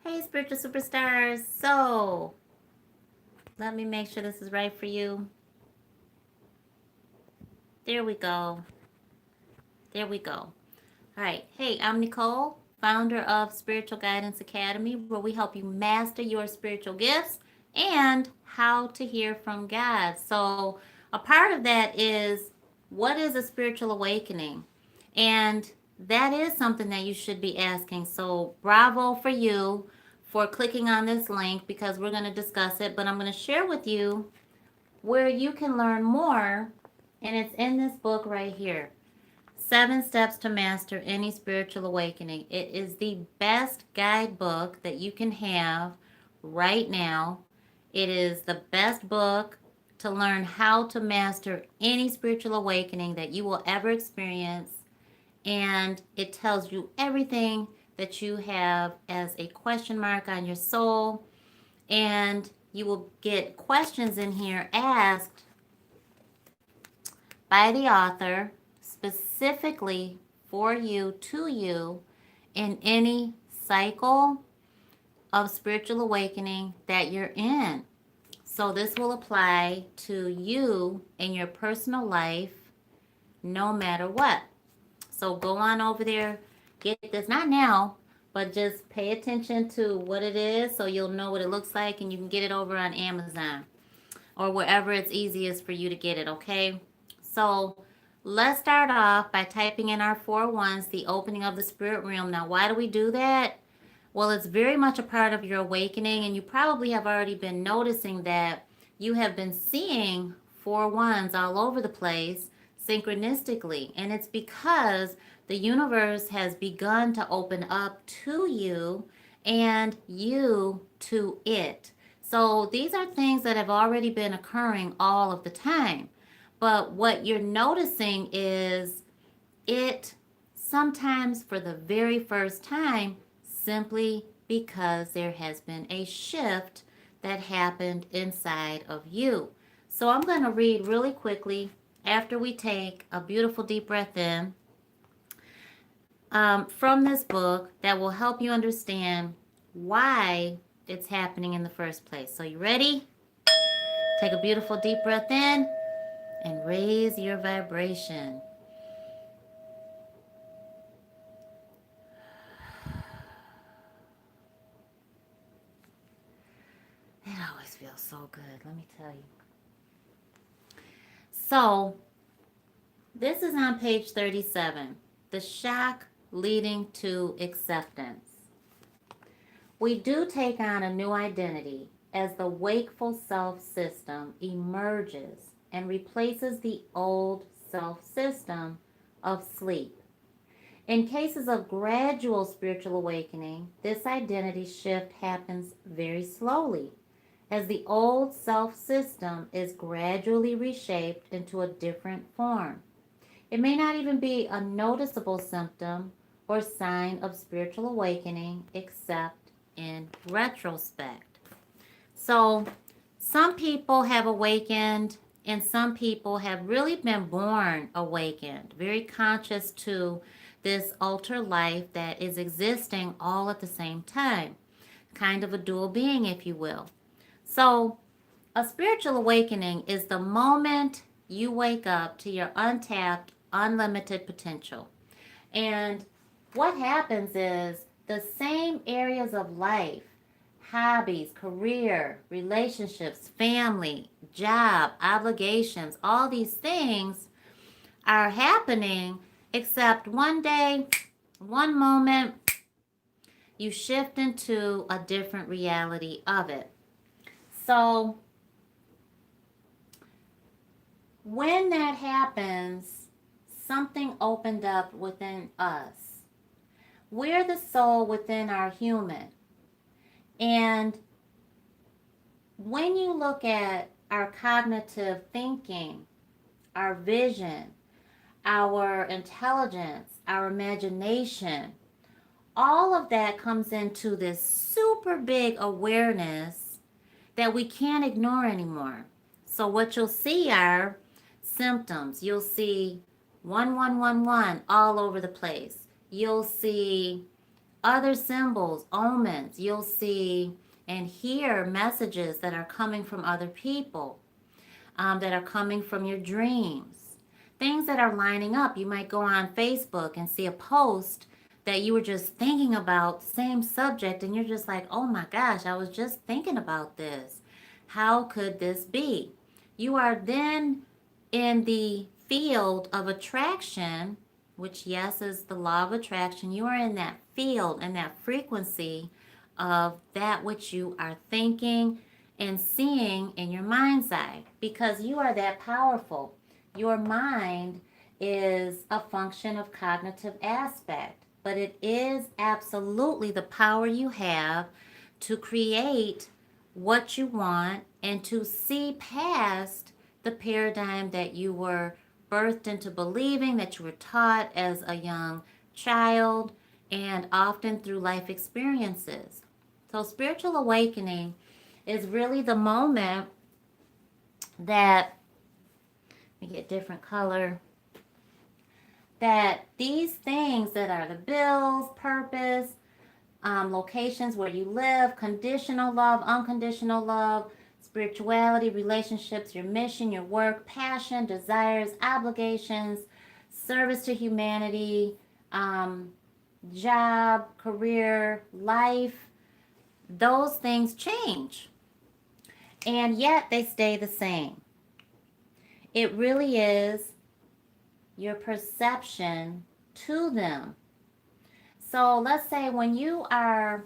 Hey, spiritual superstars. So, let me make sure this is right for you. There we go. There we go. All right. Hey, I'm Nicole, founder of Spiritual Guidance Academy, where we help you master your spiritual gifts and how to hear from God. So, a part of that is what is a spiritual awakening? And that is something that you should be asking. So, bravo for you for clicking on this link because we're going to discuss it, but I'm going to share with you where you can learn more, and it's in this book right here. 7 Steps to Master Any Spiritual Awakening. It is the best guidebook that you can have right now. It is the best book to learn how to master any spiritual awakening that you will ever experience. And it tells you everything that you have as a question mark on your soul. And you will get questions in here asked by the author specifically for you, to you, in any cycle of spiritual awakening that you're in. So this will apply to you in your personal life no matter what. So go on over there, get this, not now, but just pay attention to what it is so you'll know what it looks like and you can get it over on Amazon or wherever it's easiest for you to get it, okay? So let's start off by typing in our 4 1s, the opening of the spirit realm. Now, why do we do that? Well, it's very much a part of your awakening, and you probably have already been noticing that you have been seeing 4 1s all over the place synchronistically. And it's because the universe has begun to open up to you and you to it. So these are things that have already been occurring all of the time. But what you're noticing is it sometimes for the very first time simply because there has been a shift that happened inside of you. So I'm going to read really quickly after we take a beautiful deep breath in from this book that will help you understand why it's happening in the first place. So you ready? Take a beautiful deep breath in and raise your vibration. It always feels so good, let me tell you. So, this is on page 37. The shock leading to acceptance. We do take on a new identity as the wakeful self system emerges and replaces the old self system of sleep. In cases of gradual spiritual awakening, this identity shift happens very slowly as the old self system is gradually reshaped into a different form. It may not even be a noticeable symptom or sign of spiritual awakening except in retrospect. So, some people have awakened and some people have really been born awakened, very conscious to this alter life that is existing all at the same time, kind of a dual being, if you will. So, a spiritual awakening is the moment you wake up to your untapped, unlimited potential. And what happens is the same areas of life, hobbies, career, relationships, family, job, obligations, all these things are happening, except one day, one moment, you shift into a different reality of it. So, when that happens, something opened up within us. We're the soul within our human. And when you look at our cognitive thinking, our vision, our intelligence, our imagination, all of that comes into this super big awareness that we can't ignore anymore. So what you'll see are symptoms. You'll see 1111 all over the place. You'll see other symbols, omens. You'll see and hear messages that are coming from other people, that are coming from your dreams, things that are lining up. You might go on Facebook and see a post that you were just thinking about, same subject, and you're just like, oh my gosh, I was just thinking about this. How could this be? You are then in the field of attraction, which, yes, is the law of attraction. You are in that field and that frequency of that which you are thinking and seeing in your mind's eye, because you are that powerful. Your mind is a function of cognitive aspect, but it is absolutely the power you have to create what you want and to see past the paradigm that you were birthed into believing, that you were taught as a young child, and often through life experiences. So, spiritual awakening is really the moment that, let me get different color, that these things that are the bills, purpose, locations where you live, conditional love, unconditional love, spirituality, relationships, your mission, your work, passion, desires, obligations, service to humanity, job, career, life, those things change. And yet they stay the same. It really is your perception to them. So let's say when you are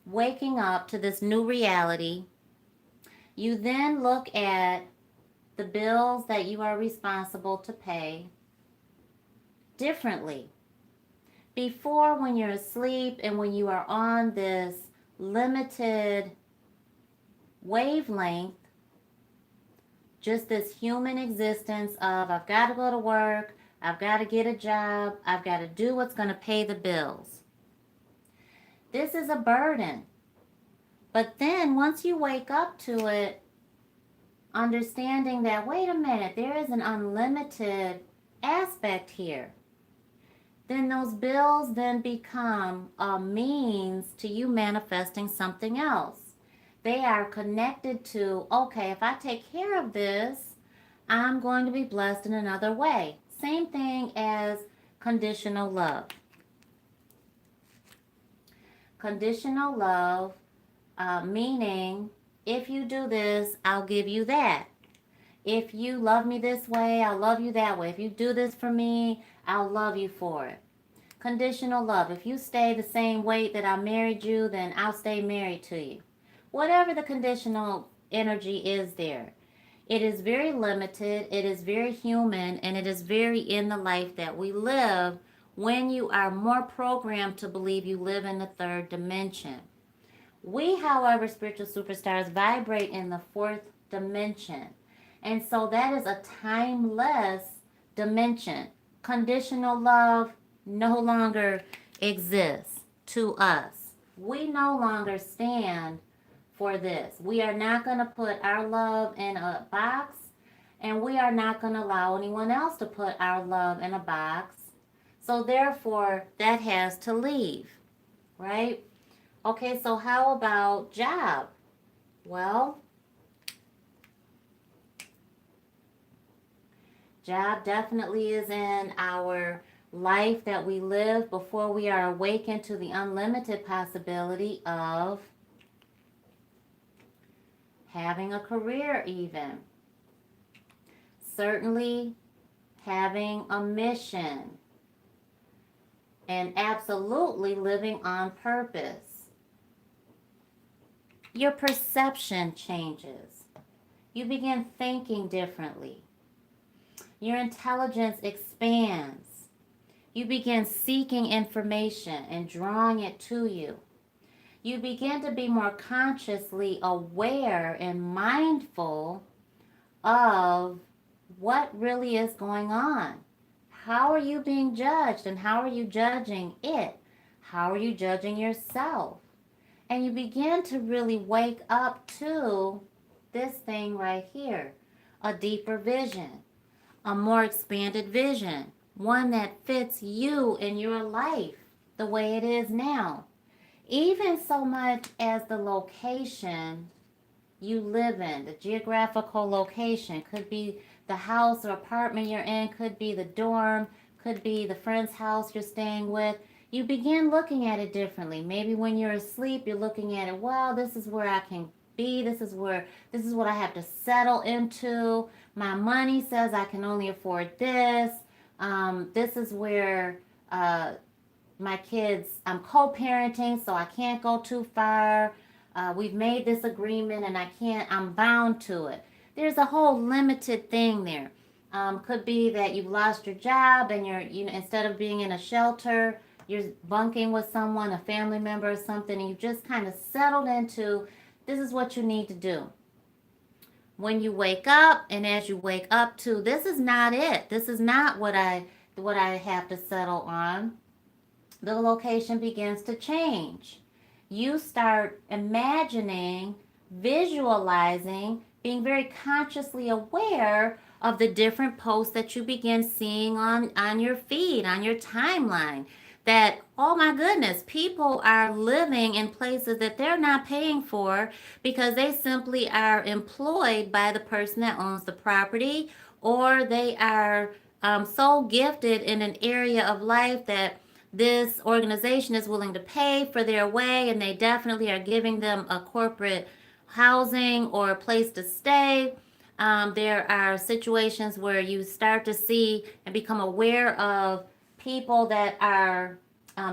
waking up to this new reality, you then look at the bills that you are responsible to pay differently. Before, when you're asleep and when you are on this limited wavelength, just this human existence of I've got to go to work, I've got to get a job, I've got to do what's going to pay the bills. This is a burden. But then once you wake up to it, understanding that, wait a minute, there is an unlimited aspect here, then those bills then become a means to you manifesting something else. They are connected to, okay, if I take care of this, I'm going to be blessed in another way. Same thing as conditional love. Conditional love, meaning if you do this, I'll give you that. If you love me this way, I'll love you that way. If you do this for me, I'll love you for it. Conditional love. If you stay the same weight that I married you, then I'll stay married to you. Whatever the conditional energy is there. It is very limited, it is very human, and it is very in the life that we live when you are more programmed to believe you live in the third dimension. We, however, spiritual superstars, vibrate in the fourth dimension. And so that is a timeless dimension. Conditional love no longer exists to us. We no longer stand for this. We are not going to put our love in a box, and we are not going to allow anyone else to put our love in a box. So therefore, that has to leave, right? Okay, so how about job? Well, job definitely is in our life that we live before we are awakened to the unlimited possibility of having a career even. Certainly having a mission. And absolutely living on purpose. Your perception changes. You begin thinking differently. Your intelligence expands. You begin seeking information and drawing it to you. You begin to be more consciously aware and mindful of what really is going on. How are you being judged, and how are you judging it? How are you judging yourself? And you begin to really wake up to this thing right here, a deeper vision, a more expanded vision, one that fits you in your life the way it is now. Even so much as the location you live in, the geographical location, could be the house or apartment you're in, could be the dorm, could be the friend's house you're staying with. You begin looking at it differently. Maybe when you're asleep, you're looking at it, well, this is where I can be. This is what I have to settle into. My money says I can only afford this. This is where my kids, I'm co-parenting, so I can't go too far. We've made this agreement and I'm bound to it. There's a whole limited thing there. Could be that you've lost your job and instead of being in a shelter, you're bunking with someone, a family member or something, and you've just kind of settled into, this is what you need to do. When you wake up, and as you wake up to, this is not it. This is not what I have to settle on. The location begins to change. You start imagining, visualizing, being very consciously aware of the different posts that you begin seeing on your feed, on your timeline. That, oh my goodness, people are living in places that they're not paying for because they simply are employed by the person that owns the property, or they are so gifted in an area of life that this organization is willing to pay for their way, and they definitely are giving them a corporate housing or a place to stay. There are situations where you start to see and become aware of people that are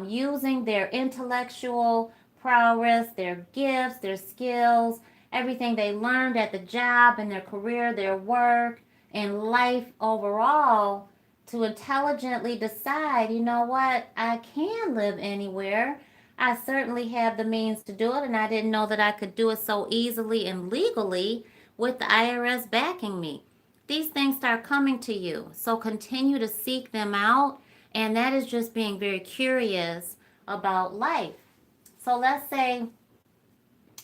using their intellectual prowess, their gifts, their skills, everything they learned at the job and their career, their work, and life overall, to intelligently decide, you know what, I can live anywhere. I certainly have the means to do it, and I didn't know that I could do it so easily and legally with the IRS backing me. These things start coming to you, so continue to seek them out, and that is just being very curious about life. So let's see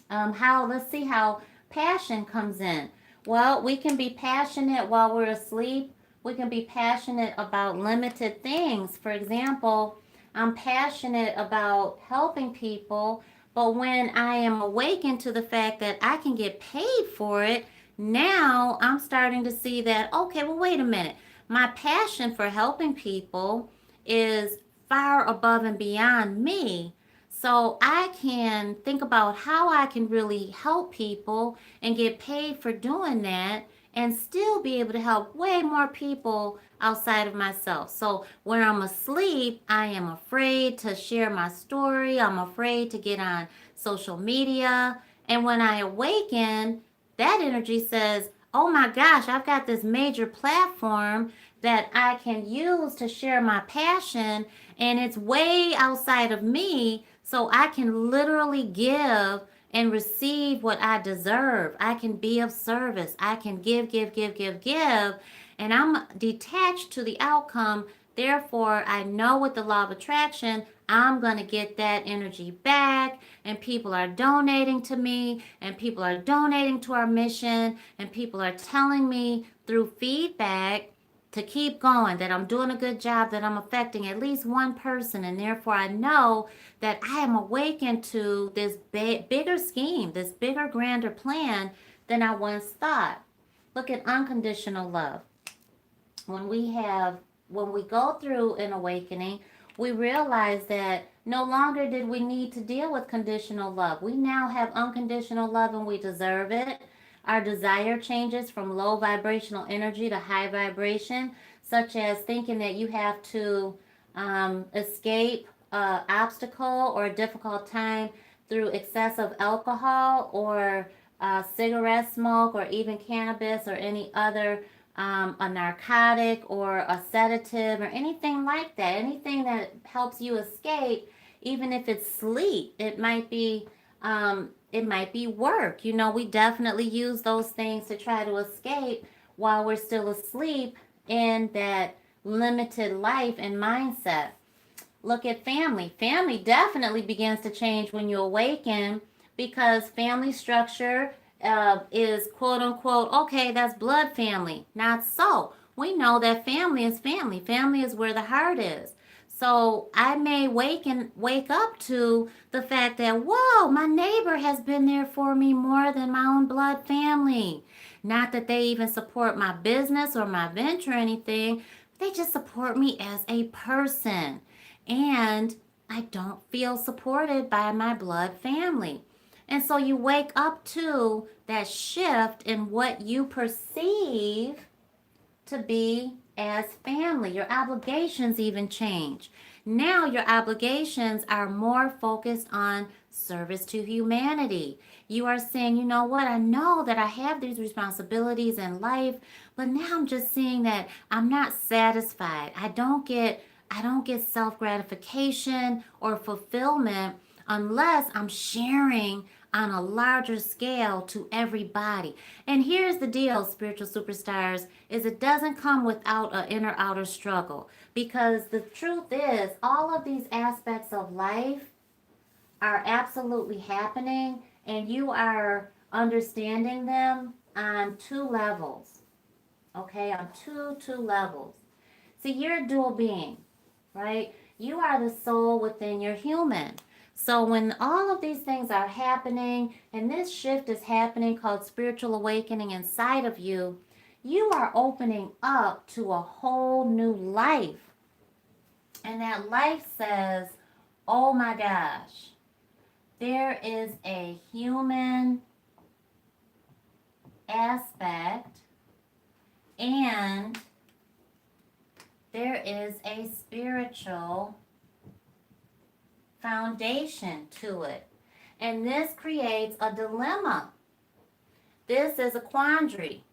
how passion comes in. Well, we can be passionate while we're asleep. We can be passionate about limited things. For example, I'm passionate about helping people, but when I am awakened to the fact that I can get paid for it, now I'm starting to see that, okay, well, wait a minute. My passion for helping people is far above and beyond me. So I can think about how I can really help people and get paid for doing that and still be able to help way more people outside of myself. So when I'm asleep, I am afraid to share my story. I'm afraid to get on social media. And when I awaken, that energy says, oh my gosh, I've got this major platform that I can use to share my passion, and it's way outside of me, so I can literally give and receive what I deserve. I can be of service. I can give, and I'm detached to the outcome. Therefore, I know with the law of attraction, I'm going to get that energy back, and people are donating to me, and people are donating to our mission, and people are telling me through feedback to keep going, that I'm doing a good job, that I'm affecting at least one person, and therefore I know that I am awakened to this bigger scheme, this bigger, grander plan than I once thought. Look at unconditional love. When we go through an awakening, we realize that no longer did we need to deal with conditional love. We now have unconditional love and we deserve it. Our desire changes from low vibrational energy to high vibration, such as thinking that you have to escape an obstacle or a difficult time through excessive alcohol or cigarette smoke or even cannabis or any other a narcotic or a sedative or anything like that. Anything that helps you escape, even if it's sleep. It might be work. We definitely use those things to try to escape while we're still asleep in that limited life and mindset. Look at family. Family definitely begins to change when you awaken, because family structure is quote unquote, okay, that's blood family. Not so. We know that family is family. Family is where the heart is. So I may wake up to the fact that, whoa, my neighbor has been there for me more than my own blood family. Not that they even support my business or my venture or anything. They just support me as a person. And I don't feel supported by my blood family. And so you wake up to that shift in what you perceive to be as family. Your obligations even change. Now your obligations are more focused on service to humanity. You are saying, you know what, I know that I have these responsibilities in life, but now I'm just seeing that I'm not satisfied. I don't get self-gratification or fulfillment unless I'm sharing on a larger scale to everybody. And here's the deal, spiritual superstars, is it doesn't come without an inner outer struggle. Because the truth is, all of these aspects of life are absolutely happening, and you are understanding them on two levels. Okay, on two levels. See, you're a dual being, right? You are the soul within your human. So when all of these things are happening and this shift is happening called spiritual awakening inside of you, you are opening up to a whole new life. And that life says, oh my gosh, there is a human aspect and there is a spiritual foundation to it. And this creates a dilemma. This is a quandary.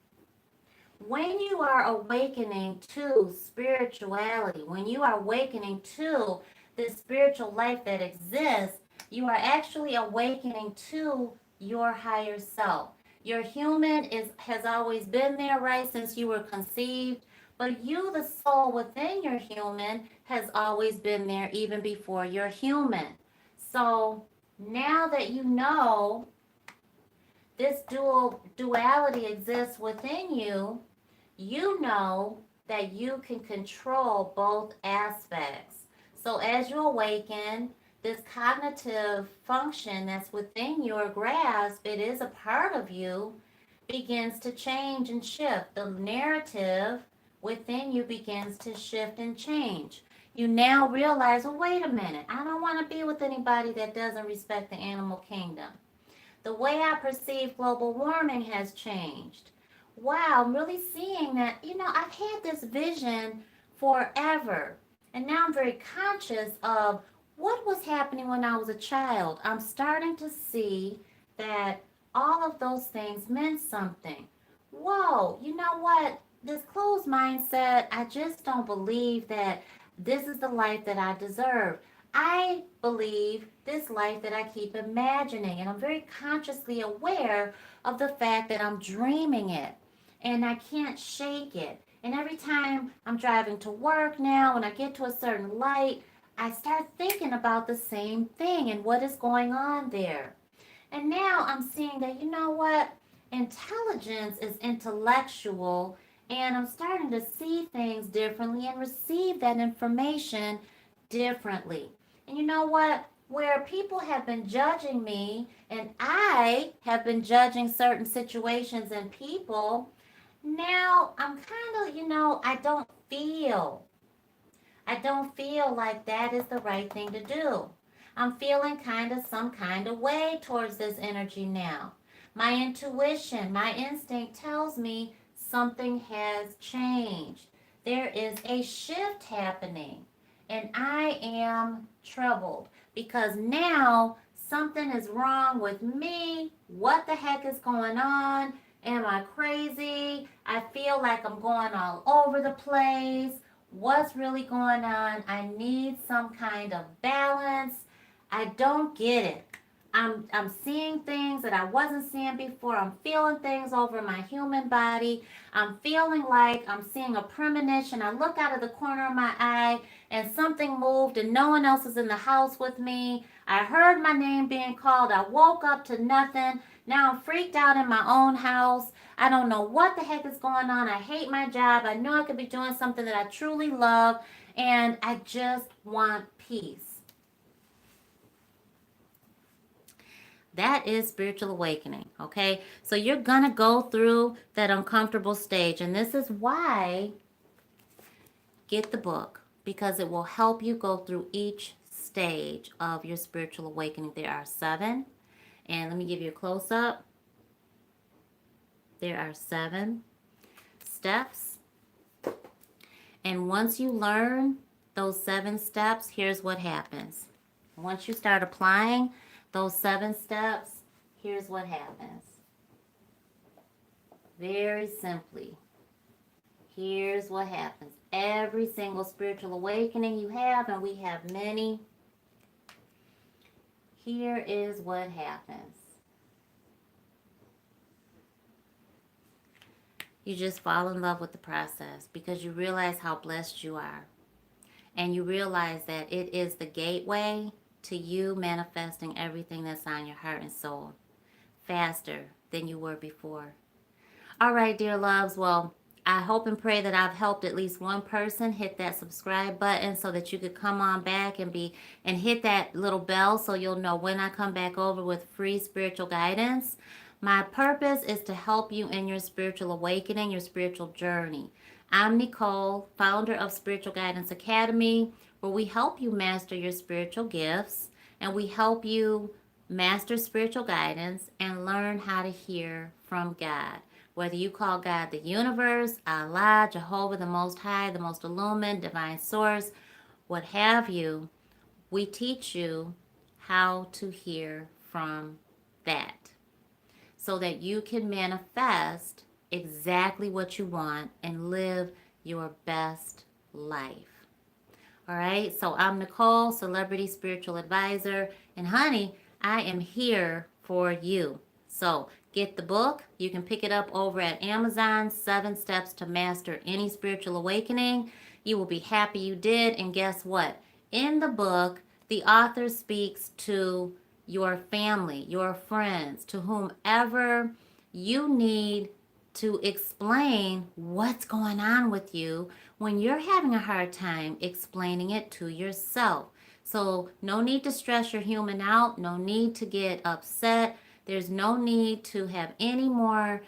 When you are awakening to spirituality, when you are awakening to this spiritual life that exists, you are actually awakening to your higher self. Your human has always been there, right, since you were conceived. But you, the soul within your human, has always been there even before you're human. So now that you know this duality exists within you, you know that you can control both aspects. So as you awaken, this cognitive function that's within your grasp, it is a part of you, begins to change and shift. The narrative within you begins to shift and change. You now realize, well, wait a minute, I don't want to be with anybody that doesn't respect the animal kingdom. The way I perceive global warming has changed. Wow, I'm really seeing that, I've had this vision forever. And now I'm very conscious of what was happening when I was a child. I'm starting to see that all of those things meant something. Whoa, you know what? This closed mindset, I just don't believe that this is the life that I deserve. I believe this life that I keep imagining, and I'm very consciously aware of the fact that I'm dreaming it and I can't shake it. And every time I'm driving to work now, when I get to a certain light, I start thinking about the same thing and what is going on there. And now I'm seeing that, you know what? Intelligence is intellectual, and I'm starting to see things differently and receive that information differently. And you know what? Where people have been judging me and I have been judging certain situations and people, now I'm kind of, I don't feel like that is the right thing to do. I'm feeling kind of some kind of way towards this energy now. My intuition, my instinct tells me something has changed. There is a shift happening, and I am troubled because now something is wrong with me. What the heck is going on? Am I crazy? I feel like I'm going all over the place. What's really going on? I need some kind of balance. I don't get it. I'm seeing things that I wasn't seeing before. I'm feeling things over my human body. I'm feeling like I'm seeing a premonition. I look out of the corner of my eye and something moved and no one else is in the house with me. I heard my name being called. I woke up to nothing. Now I'm freaked out in my own house. I don't know what the heck is going on. I hate my job. I know I could be doing something that I truly love. and I just want peace. That is spiritual awakening, okay? So you're going to go through that uncomfortable stage, and this is why get the book, because it will help you go through each stage of your spiritual awakening. There are 7, and let me give you a close-up. There are 7 steps, and once you learn those 7 steps, here's what happens. Once you start applying those 7 steps, here's what happens. Very simply, here's what happens. Every single spiritual awakening you have, and we have many, here is what happens. You just fall in love with the process because you realize how blessed you are. And you realize that it is the gateway to you manifesting everything that's on your heart and soul faster than you were before. All right, dear loves. Well, I hope and pray that I've helped at least one person. Hit that subscribe button so that you could come on back and hit that little bell so you'll know when I come back over with free spiritual guidance. My purpose is to help you in your spiritual awakening, your spiritual journey. I'm Nicole, founder of Spiritual Guidance Academy, where we help you master your spiritual gifts and we help you master spiritual guidance and learn how to hear from God. Whether you call God the universe, Allah, Jehovah, the Most High, the Most Illumined, Divine Source, what have you, we teach you how to hear from that so that you can manifest exactly what you want and live your best life. All right, so I'm Nicole, Celebrity Spiritual Advisor, and honey, I am here for you. So get the book. You can pick it up over at Amazon, 7 Steps to Master Any Spiritual Awakening. You will be happy you did, and guess what? In the book, the author speaks to your family, your friends, to whomever you need to explain what's going on with you when you're having a hard time explaining it to yourself. So no need to stress your human out, no need to get upset. There's no need to have any more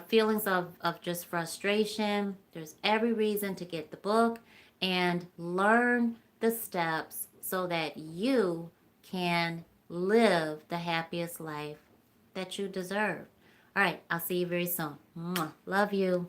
feelings of just frustration. There's every reason to get the book and learn the steps so that you can live the happiest life that you deserve. All right, I'll see you very soon. Mwah. Love you.